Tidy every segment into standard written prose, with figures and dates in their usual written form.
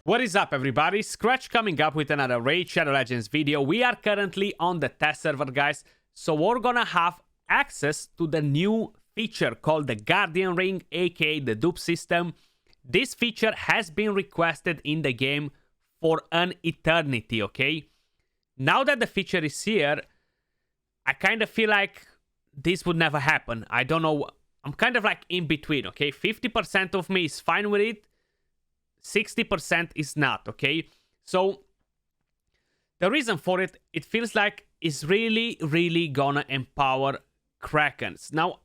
What is up, everybody? Skratch coming up with another Raid Shadow Legends video. We are currently on the test server, guys, so we're gonna have access to the new feature called the Guardian Ring, aka the Dupe system. This feature has been requested in the game for an eternity, okay? Now that the feature is here, I kind of feel like this would never happen. I don't know. I'm kind of like in between, okay? 50% of me is fine with it. 60% is not, okay? So the reason for it, it feels like it's really gonna empower Krakens. Now,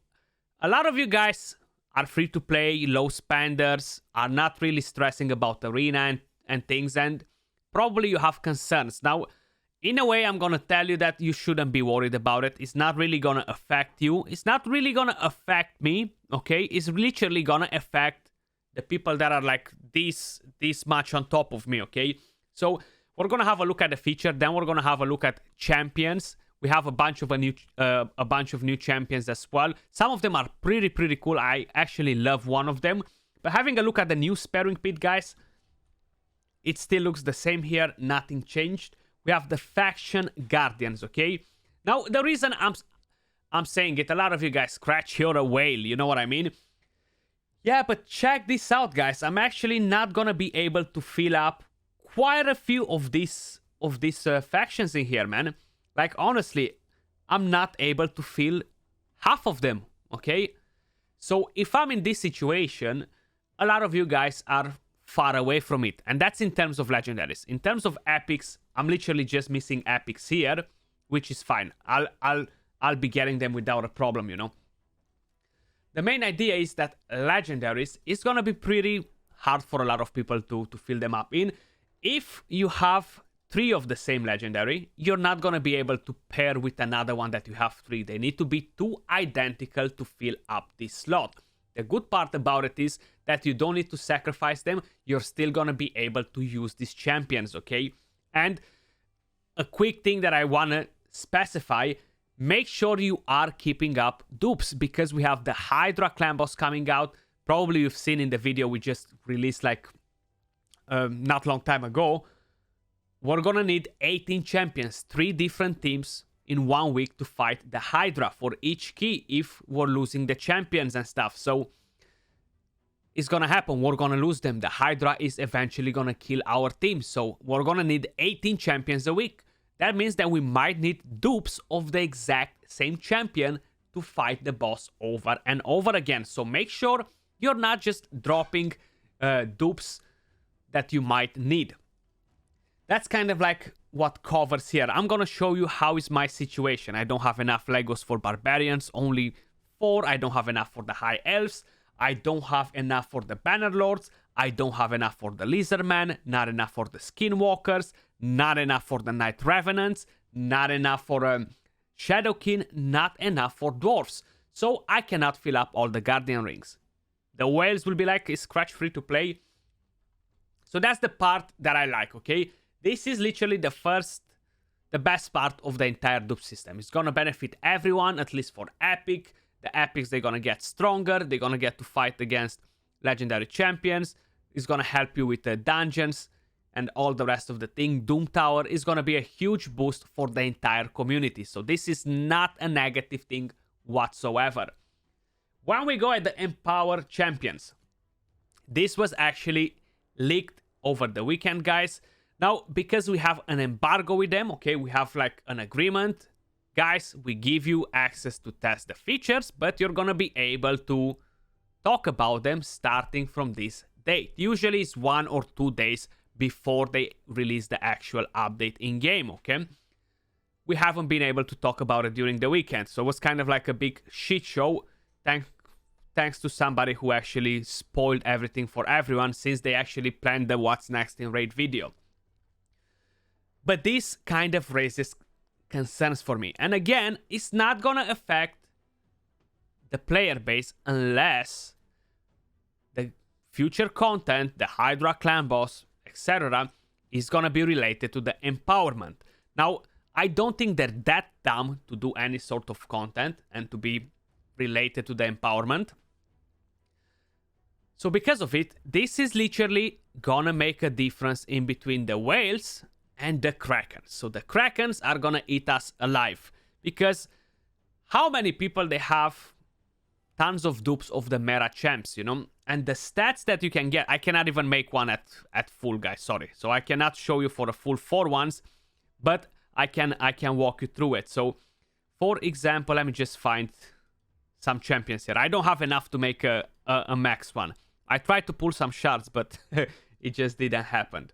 a lot of you guys are free to play, low spenders, are not really stressing about arena and things, and probably you have concerns. Now, in a way, I'm gonna tell you that you shouldn't be worried about it. It's not really gonna affect you. It's not really gonna affect me, okay? It's literally gonna affect the people that are like this much on top of me, okay? So we're gonna have a look at the feature, then we're gonna have a look at champions. We have a bunch of new champions as well. Some of them are pretty cool. I actually love one of them. But having a look at the new sparring pit, guys, it still looks the same here. Nothing changed. We have the faction guardians, okay? Now the reason I'm saying it, a lot of you guys scratch, you're a whale, you know what I mean? Yeah, but check this out, guys. I'm actually not gonna be able to fill up quite a few of these factions in here, man. Like, honestly, I'm not able to fill half of them, okay? So if I'm in this situation, a lot of you guys are far away from it. And that's in terms of legendaries. In terms of epics, I'm literally just missing epics here, which is fine. I'll be getting them without a problem, you know? The main idea is that legendaries is gonna be pretty hard for a lot of people to fill them up in. If you have 3 of the same legendary, you're not gonna be able to pair with another one that you have 3. They need to be 2 identical to fill up this slot. The good part about it is that you don't need to sacrifice them. You're still gonna be able to use these champions, okay? And a quick thing that I wanna specify, make sure you are keeping up dupes, because we have the Hydra clan boss coming out. Probably you've seen in the video we just released like not long time ago. We're gonna need 18 champions, 3 different teams in 1 week to fight the Hydra for each key if we're losing the champions and stuff. So it's gonna happen. We're gonna lose them. The Hydra is eventually gonna kill our team. So we're gonna need 18 champions a week. That means that we might need dupes of the exact same champion to fight the boss over and over again. So make sure you're not just dropping dupes that you might need. That's kind of like what covers here. I'm gonna show you how is my situation. I don't have enough Legos for barbarians, only 4. I don't have enough for the high elves. I don't have enough for the banner lords. I don't have enough for the lizardmen, not enough for the skinwalkers, not enough for the night revenants, not enough for shadowkin, not enough for dwarfs. So I cannot fill up all the guardian rings. The whales will be like, is Skratch free to play? So that's the part that I like, okay? This is literally the best part of the entire dupe system. It's gonna benefit everyone, at least for epic. The epics, they're gonna get stronger. They're gonna get to fight against legendary champions. It's gonna help you with the dungeons and all the rest of the thing. Doom Tower is gonna be a huge boost for the entire community. So this is not a negative thing whatsoever. When we go at the Empower Champions, this was actually leaked over the weekend, guys. Now, because we have an embargo with them, okay, we have like an agreement. Guys, we give you access to test the features, but you're gonna be able to talk about them starting from this date. Usually it's 1 or 2 days before they release the actual update in game, okay? We haven't been able to talk about it during the weekend, so it was kind of like a big shit show. Thanks to somebody who actually spoiled everything for everyone, since they actually planned the what's next in Raid video. But this kind of raises concerns for me. And again, it's not gonna affect the player base unless the future content, the Hydra clan boss, etc., is gonna be related to the empowerment. Now, I don't think they're that dumb to do any sort of content and to be related to the empowerment. So because of it, this is literally gonna make a difference in between the whales and the krakens. So the krakens are gonna eat us alive, because how many people they have tons of dupes of the meta champs, you know? And the stats that you can get, I cannot even make one at full, guys, sorry. So I cannot show you for the full 4 ones, but I can walk you through it. So for example, let me just find some champions here. I don't have enough to make a max one. I tried to pull some shards, but it just didn't happen.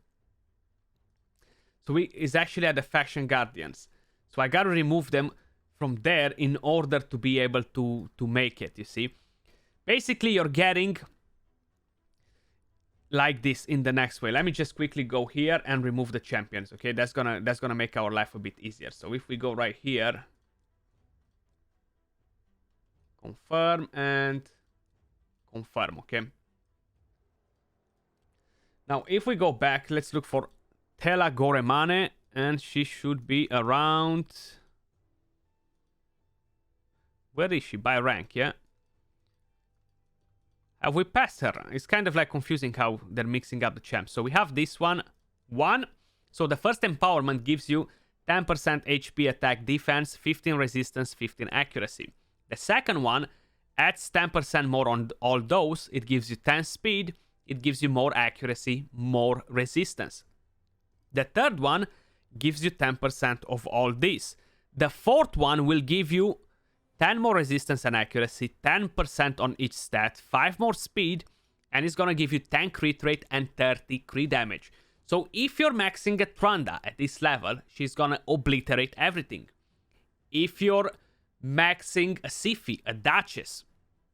So it's actually at the faction guardians. So I gotta remove them from there in order to be able to make it, you see. Basically, you're getting like this in the next way. Let me just quickly go here and remove the champions, okay? That's gonna make our life a bit easier. So if we go right here, confirm and confirm, okay? Now, if we go back, let's look for Tela Goremane, and she should be around... Where is she? By rank, yeah? Have we passed her? It's kind of like confusing how they're mixing up the champs. So we have this one. So the first empowerment gives you 10% HP attack defense, 15 resistance, 15 accuracy. The second one adds 10% more on all those. It gives you 10 speed. It gives you more accuracy, more resistance. The third one gives you 10% of all these. The fourth one will give you 10 more resistance and accuracy, 10% on each stat, 5 more speed, and it's gonna give you 10 crit rate and 30 crit damage. So if you're maxing a Tranda at this level, she's gonna obliterate everything. If you're maxing a Siphi, a Duchess,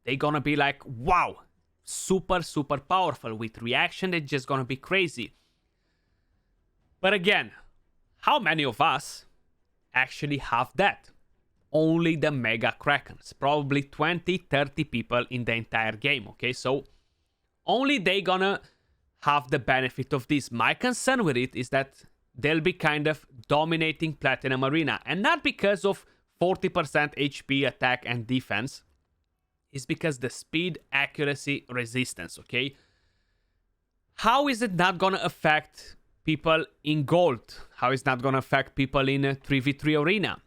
they're gonna be like, wow, super, super powerful. With reaction, they're just gonna be crazy. But again, how many of us actually have that? Only the Mega Krakens. Probably 20-30 people in the entire game, okay? So only they gonna have the benefit of this. My concern with it is that they'll be kind of dominating Platinum Arena. And not because of 40% HP attack and defense. It's because the speed, accuracy, resistance, okay? How is it not gonna affect people in gold? How is it not gonna affect people in a 3v3 arena?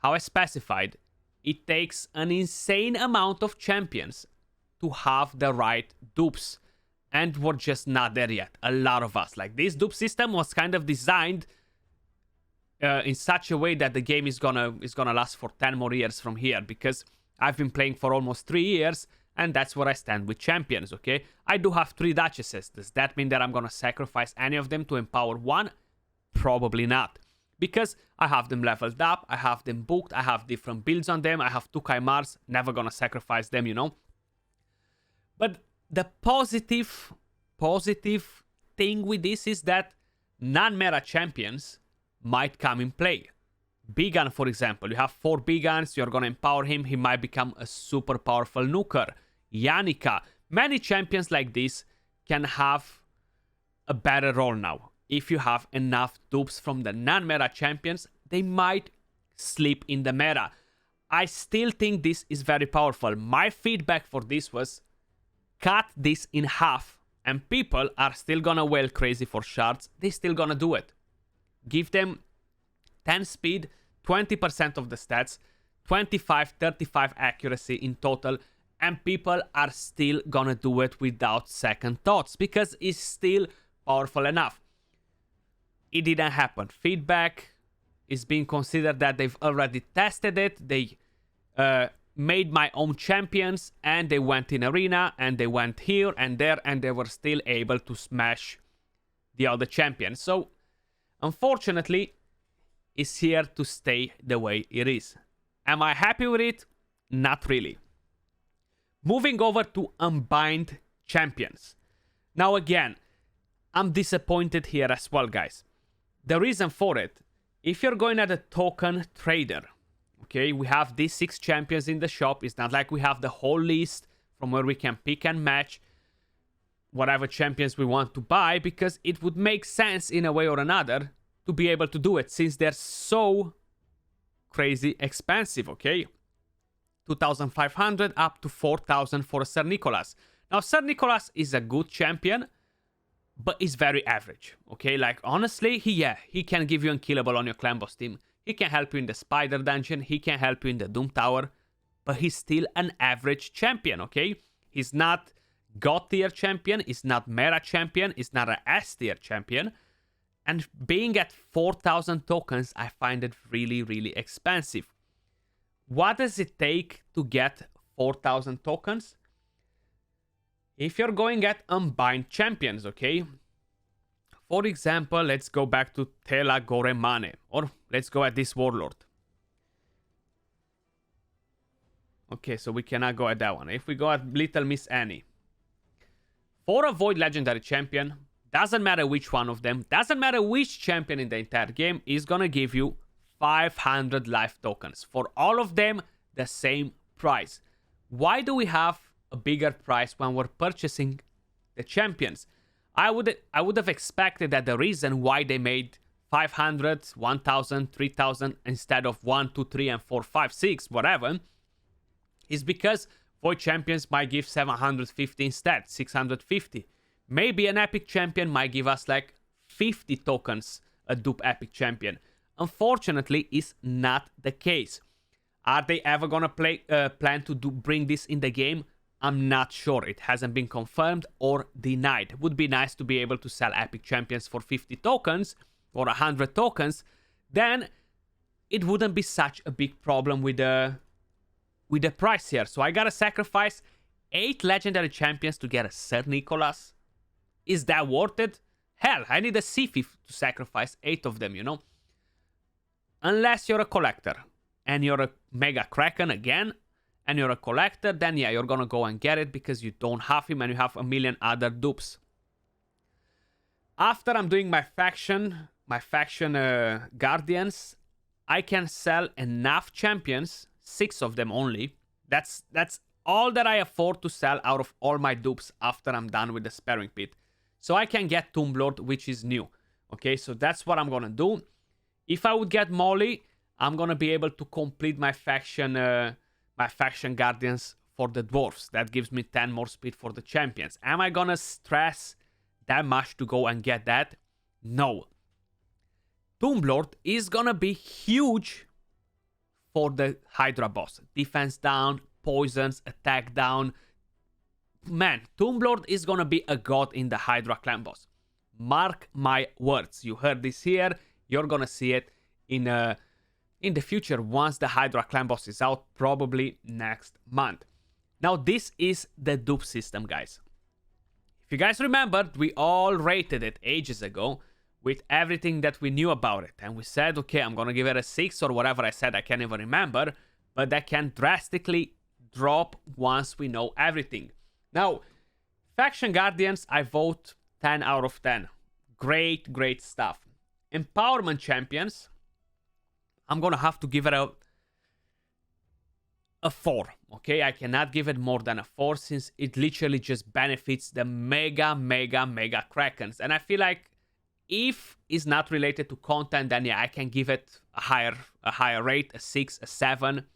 How I specified, it takes an insane amount of champions to have the right dupes. And we're just not there yet. A lot of us. Like, this dupe system was kind of designed in such a way that the game is gonna last for 10 more years from here. Because I've been playing for almost 3 years, and that's where I stand with champions, okay? I do have 3 Duchesses. Does that mean that I'm gonna sacrifice any of them to empower one? Probably not. Because I have them leveled up, I have them booked, I have different builds on them, I have 2 Chimars, never gonna sacrifice them, you know? But the positive thing with this is that non-meta champions might come in play. Bigan, for example, you have 4 Bigans, you're gonna empower him, he might become a super powerful nuker. Yannicka, many champions like this can have a better role now. If you have enough dupes from the non-meta champions, they might slip in the meta. I still think this is very powerful. My feedback for this was, cut this in half, and people are still gonna wail crazy for shards. They're still gonna do it. Give them 10 speed, 20% of the stats, 25, 35 accuracy in total, and people are still gonna do it without second thoughts, because it's still powerful enough. It didn't happen. Feedback is being considered that they've already tested it. They made my own champions, and they went in arena, and they went here and there, and they were still able to smash the other champions. So, unfortunately, it's here to stay the way it is. Am I happy with it? Not really. Moving over to unbind champions. Now again, I'm disappointed here as well, guys. The reason for it, if you're going at a token trader, okay, we have these 6 champions in the shop. It's not like we have the whole list from where we can pick and match whatever champions we want to buy, because it would make sense in a way or another to be able to do it, since they're so crazy expensive, okay? 2,500 up to 4,000 for Sir Nicholas. Now, Sir Nicholas is a good champion, but is very average. Okay, like honestly, he can give you unkillable on your clan boss team. He can help you in the spider dungeon. He can help you in the doom tower, but he's still an average champion. Okay, he's not God tier champion. He's not meta champion. He's not an S tier champion. And being at 4,000 tokens, I find it really, really expensive. What does it take to get 4,000 tokens? If you're going at unbind champions, okay? For example, let's go back to Tela Goremane. Or let's go at this warlord. Okay, so we cannot go at that one. If we go at Little Miss Annie. For a Void Legendary champion, doesn't matter which one of them, doesn't matter which champion in the entire game, is gonna give you 500 life tokens. For all of them, the same price. Why do we have a bigger price when we're purchasing the champions? I would have expected that the reason why they made 500, 1000, 3000 instead of 1, 2, 3, and 4, 5, 6, whatever, is because Void champions might give 750 instead, 650. Maybe an epic champion might give us like 50 tokens, a dupe epic champion. Unfortunately, it's not the case. Are they ever gonna plan to bring this in the game? I'm not sure. It hasn't been confirmed or denied. It would be nice to be able to sell epic champions for 50 tokens or 100 tokens. Then it wouldn't be such a big problem with the price here. So I gotta sacrifice 8 legendary champions to get a Sir Nicholas. Is that worth it? Hell, I need a C5 to sacrifice 8 of them, you know? Unless you're a collector and you're a Mega Kraken again, and you're a collector, then yeah, you're gonna go and get it because you don't have him and you have a million other dupes. After I'm doing my faction guardians, I can sell enough champions, 6 of them only. That's all that I afford to sell out of all my dupes after I'm done with the sparring pit. So I can get Tomb Lord, which is new. Okay, so that's what I'm gonna do. If I would get Molly, I'm gonna be able to complete my faction guardians for the dwarves. That gives me 10 more speed for the champions. Am I gonna stress that much to go and get that? No. Tomb Lord is gonna be huge for the Hydra boss. Defense down, poisons, attack down. Man, Tomb Lord is gonna be a god in the Hydra clan boss. Mark my words. You heard this here. You're gonna see it in the future once the Hydra clan boss is out, probably next month. Now, this is the dupe system, guys. If you guys remembered, we all rated it ages ago with everything that we knew about it. And we said, okay, I'm gonna give it a 6 or whatever I said, I can't even remember. But that can drastically drop once we know everything. Now, Faction Guardians, I vote 10 out of 10. Great, great stuff. Empowerment Champions, I'm gonna have to give it a 4. Okay, I cannot give it more than a 4 since it literally just benefits the mega Krakens. And I feel like if it's not related to content, then yeah, I can give it a higher rate, a 6, a 7.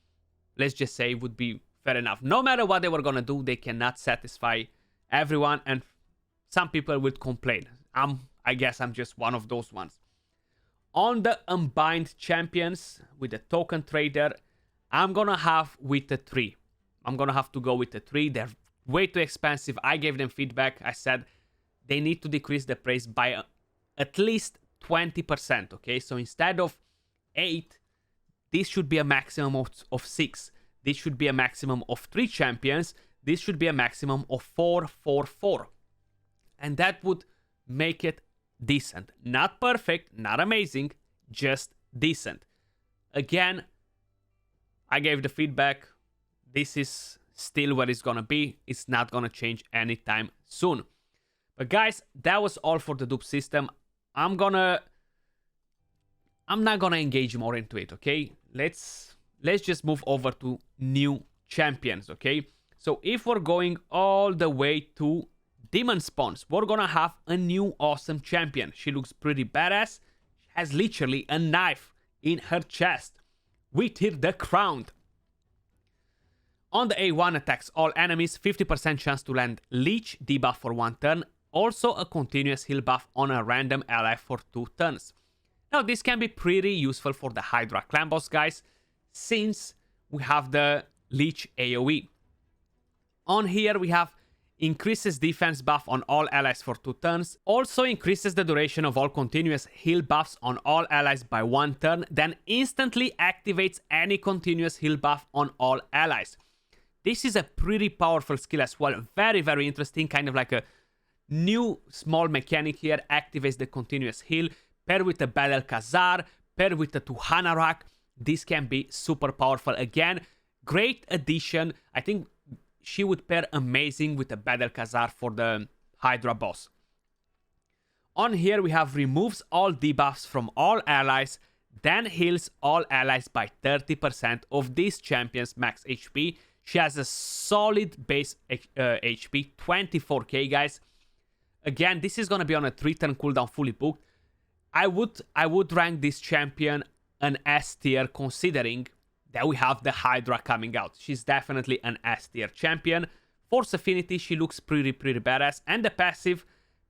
Let's just say it would be fair enough. No matter what they were gonna do, they cannot satisfy everyone, and some people would complain. I guess I'm just one of those ones. On the unbind champions with the token trader, I'm gonna have with a 3. I'm gonna have to go with a 3. They're way too expensive. I gave them feedback. I said they need to decrease the price by at least 20%. Okay, so instead of 8, this should be a maximum of 6. This should be a maximum of 3 champions. This should be a maximum of 4, 4, 4. And that would make it decent. Not perfect, not amazing, just decent. Again, I gave the feedback. This is still where it's gonna be. It's not gonna change anytime soon. But guys, that was all for the dupe system. I'm not gonna engage more into it, okay? Let's just move over to new champions, okay? So if we're going all the way to Demonspawn, we're gonna have a new awesome champion. She looks pretty badass. She has literally a knife in her chest. With her the crowned. On the A1 attacks all enemies, 50% chance to land Leech debuff for 1 turn. also a continuous heal buff on a random ally for 2 turns. Now this can be pretty useful for the Hydra clan boss, guys, since we have the Leech AoE. On here we have increases defense buff on all allies for 2 turns, also increases the duration of all continuous heal buffs on all allies by 1 turn, then instantly activates any continuous heal buff on all allies. This is a pretty powerful skill as well, very, very interesting, kind of like a new small mechanic here, activates the continuous heal, paired with the Battle Khazar, paired with the Tuhanarak. This can be super powerful again, great addition. I think she would pair amazing with the Battle Khazar for the Hydra boss. On here we have removes all debuffs from all allies, then heals all allies by 30% of this champion's max HP. She has a solid base HP, 24k, guys. Again, this is gonna be on a 3-turn cooldown, fully booked. I would rank this champion an S tier, considering that we have the Hydra coming out. She's definitely an S tier champion. Force Affinity, she looks pretty badass. And the passive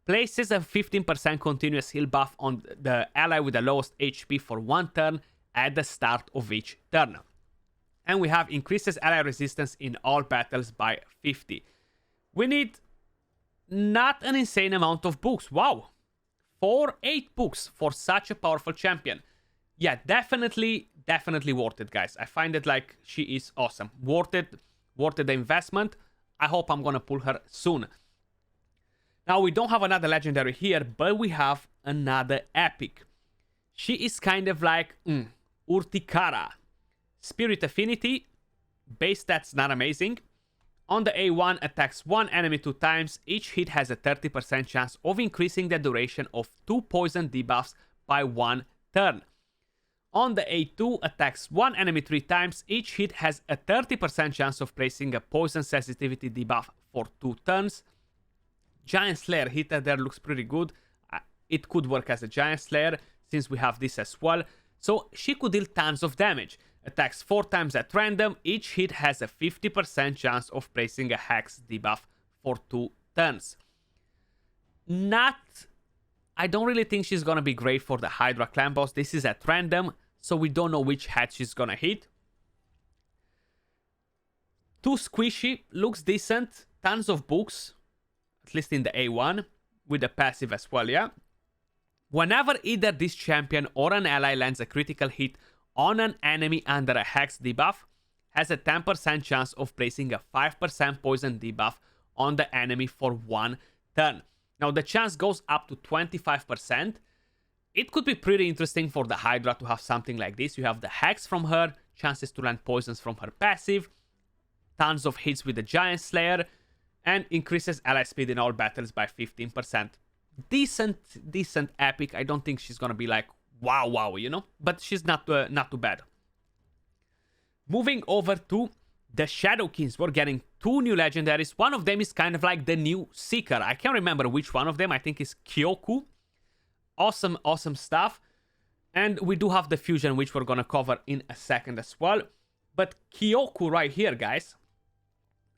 places a 15% continuous heal buff on the ally with the lowest HP for 1 turn at the start of each turn. And we have increases ally resistance in all battles by 50. We need not an insane amount of books. Wow. 8 books for such a powerful champion. Yeah, definitely worth it, guys. I find it like she is awesome. Worth it the investment. I hope I'm gonna pull her soon. Now, we don't have another legendary here, but we have another epic. She is kind of like Urtikara. Spirit Affinity, base stats not amazing. On the A1, attacks 1 enemy 2 times. Each hit has a 30% chance of increasing the duration of 2 poison debuffs by 1 turn. On the A2, attacks 1 enemy 3 times. Each hit has a 30% chance of placing a poison sensitivity debuff for 2 turns. Giant Slayer hitter there looks pretty good. It could work as a Giant Slayer since we have this as well. So she could deal tons of damage. Attacks 4 times at random. Each hit has a 50% chance of placing a Hex debuff for 2 turns. I don't really think she's gonna be great for the Hydra clan boss. This is at random, so we don't know which head she's gonna hit. Too squishy, looks decent. Tons of books, at least in the A1, with the passive as well, yeah? Whenever either this champion or an ally lands a critical hit on an enemy under a Hex debuff, has a 10% chance of placing a 5% poison debuff on the enemy for 1 turn. Now, the chance goes up to 25%. It could be pretty interesting for the Hydra to have something like this. You have the Hex from her, chances to land poisons from her passive, tons of hits with the Giant Slayer, and increases ally speed in all battles by 15%. Decent epic. I don't think she's gonna be like wow, you know? But she's not too bad. Moving over to the Shadow Kings, we're getting 2 new legendaries. One of them is kind of like the new Seeker. I can't remember which one of them. I think it's Kyoku. Awesome stuff. And we do have the fusion, which we're gonna cover in a second as well. But Kyoku right here, guys,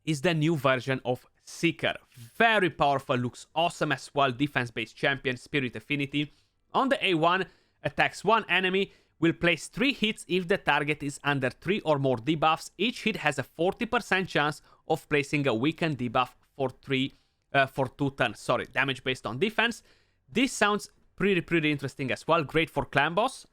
is the new version of Seeker. Very powerful, looks awesome as well. Defense-based champion, Spirit Affinity. On the A1, attacks 1 enemy, will place 3 hits if the target is under 3 or more debuffs. Each hit has a 40% chance of placing a weakened debuff for 2 turns. Sorry, damage based on defense. This sounds pretty interesting as well. Great for clan boss.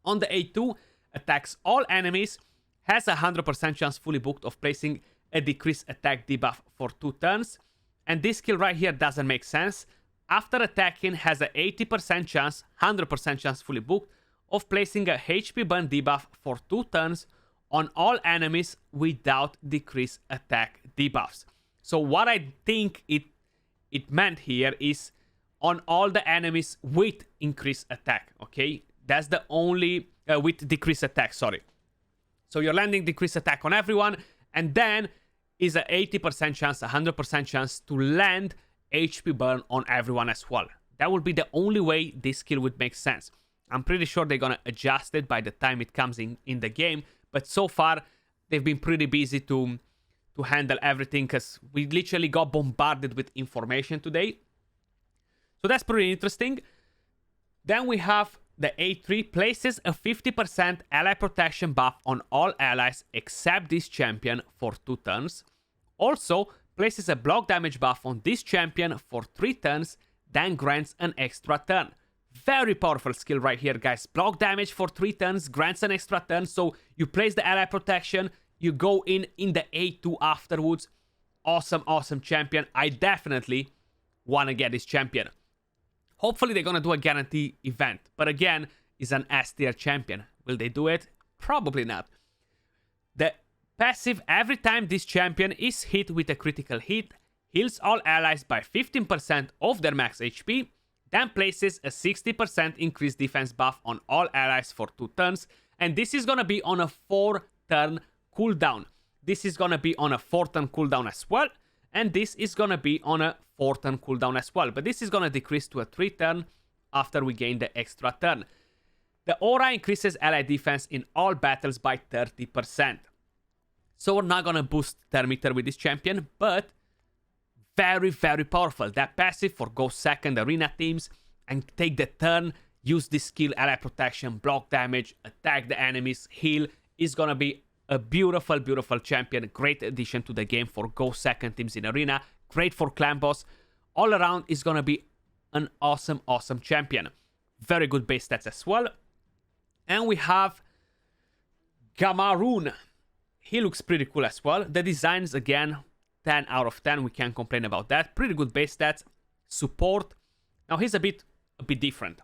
On the A2, attacks all enemies, has a 100% chance fully booked of placing a decreased attack debuff for 2 turns. And this skill right here doesn't make sense. After attacking, has a 80% chance, 100% chance fully booked, of placing a HP burn debuff for 2 turns on all enemies without decreased attack debuffs. So what I think it meant here is on all the enemies with increased attack, okay? That's the only, with decreased attack, sorry. So you're landing decreased attack on everyone, and then is a 80% chance, 100% chance to land HP burn on everyone as well. That would be the only way this skill would make sense. I'm pretty sure they're gonna adjust it by the time it comes in the game, but so far they've been pretty busy to to handle everything because we literally got bombarded with information today. So that's pretty interesting. Then we have the A3 places a 50% ally protection buff on all allies except this champion for 2 turns. Also places a block damage buff on this champion for 3 turns, then grants an extra turn. Very powerful skill right here, guys. Block damage for 3 turns, grants an extra turn. So you place the ally protection, you go in the A2 afterwards. Awesome, awesome champion. I definitely want to get this champion. Hopefully they're going to do a guarantee event. But again, it's an S tier champion. Will they do it? Probably not. The passive, every time this champion is hit with a critical hit, heals all allies by 15% of their max HP, then places a 60% increased defense buff on all allies for 2 turns, and this is gonna be on a 4-turn cooldown. This is gonna be on a 4-turn cooldown as well, and this is gonna be on a 4-turn cooldown as well, but this is gonna decrease to a 3-turn after we gain the extra turn. The aura increases ally defense in all battles by 30%. So we're not gonna boost Thermeter with this champion, but very, very powerful. That passive for go second arena teams and take the turn, use this skill, ally protection, block damage, attack the enemies, heal, is gonna be a beautiful, beautiful champion. Great addition to the game for go second teams in arena. Great for clan boss. All around is gonna be an awesome, awesome champion. Very good base stats as well. And we have Gamaroon. He looks pretty cool as well. The designs, again, 10 out of 10. We can't complain about that. Pretty good base stats. Support. Now he's a bit different.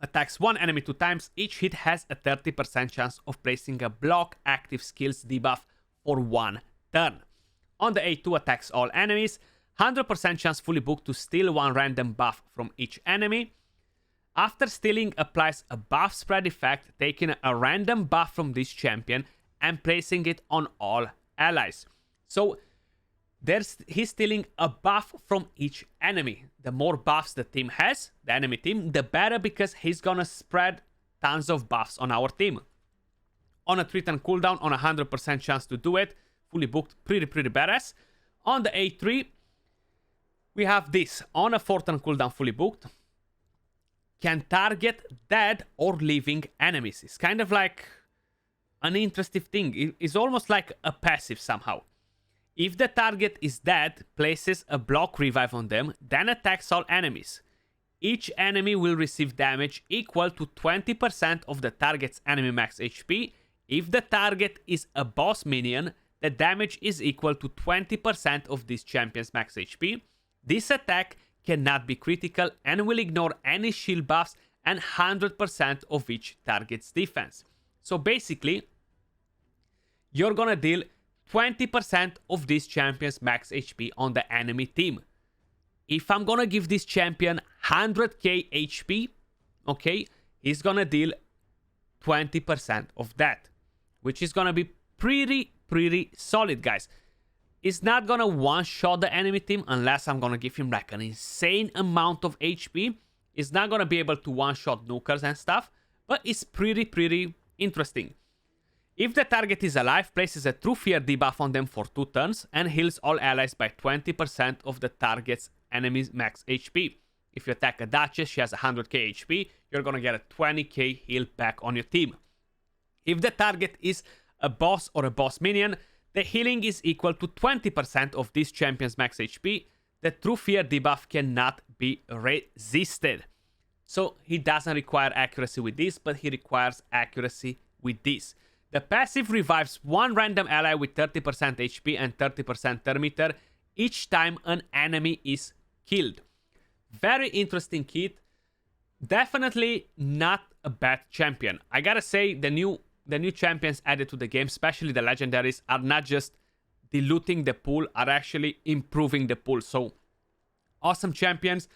Attacks one enemy 2 times. Each hit has a 30% chance of placing a block active skills debuff for 1 turn. On the A2, attacks all enemies. 100% chance fully booked to steal 1 random buff from each enemy. After stealing, applies a buff spread effect, taking a random buff from this champion and placing it on all allies. So he's stealing a buff from each enemy. The more buffs the team has, the enemy team, the better, because he's gonna spread tons of buffs on our team. On a 3-turn cooldown, on a 100% chance to do it, fully booked, pretty badass. On the A3, we have this. On a 4-turn cooldown, fully booked, can target dead or living enemies. It's kind of like an interesting thing. It's almost like a passive somehow. If the target is dead, places a block revive on them, then attacks all enemies. Each enemy will receive damage equal to 20% of the target's enemy max HP. If the target is a boss minion, the damage is equal to 20% of this champion's max HP. This attack cannot be critical and will ignore any shield buffs and 100% of each target's defense. So basically, you're gonna deal 20% of this champion's max HP on the enemy team. If I'm gonna give this champion 100k HP, okay, he's gonna deal 20% of that, which is gonna be pretty solid, guys. It's not gonna one-shot the enemy team unless I'm gonna give him like an insane amount of HP. It's not gonna be able to one-shot nukers and stuff, but it's pretty interesting. If the target is alive, places a True Fear debuff on them for 2 turns and heals all allies by 20% of the target's enemy's max HP. If you attack a Duchess, she has 100k HP, you're gonna get a 20k heal back on your team. If the target is a boss or a boss minion, the healing is equal to 20% of this champion's max HP. The True Fear debuff cannot be resisted. So he doesn't require accuracy with this, but he requires accuracy with this. The passive revives 1 random ally with 30% HP and 30% Thermeter each time an enemy is killed. Very interesting kit. Definitely not a bad champion. I gotta say, the new champions added to the game, especially the legendaries, are not just diluting the pool, are actually improving the pool. So awesome champions.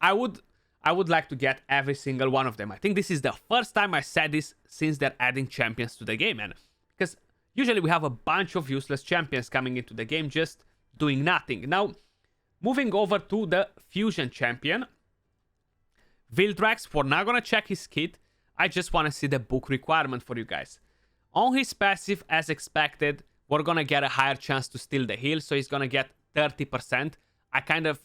I would like to get every single one of them. I think this is the first time I said this since they're adding champions to the game, man. Because usually we have a bunch of useless champions coming into the game just doing nothing. Now, moving over to the fusion champion, Vildrax. We're not gonna check his kit. I just want to see the book requirement for you guys. On his passive, as expected, we're gonna get a higher chance to steal the heal. So he's gonna get 30%. I kind of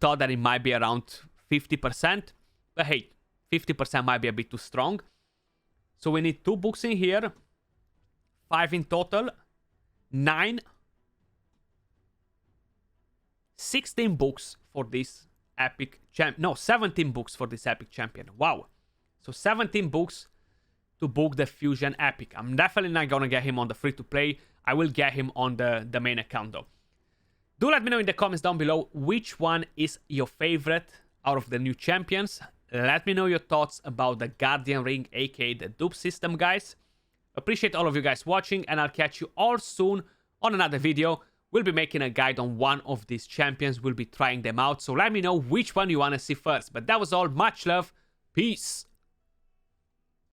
thought that it might be around 50%. But hey, 50% might be a bit too strong. So we need 2 books in here. 5 in total. 9. 16 books for this epic champ. No, 17 books for this epic champion. Wow. So 17 books to book the fusion epic. I'm definitely not gonna get him on the free-to-play. I will get him on the main account though. Do let me know in the comments down below which one is your favorite out of the new champions. Let me know your thoughts about the Guardian Ring, aka the dupe system, guys. Appreciate all of you guys watching, and I'll catch you all soon on another video. We'll be making a guide on one of these champions. We'll be trying them out. So let me know which one you want to see first. But that was all. Much love. Peace.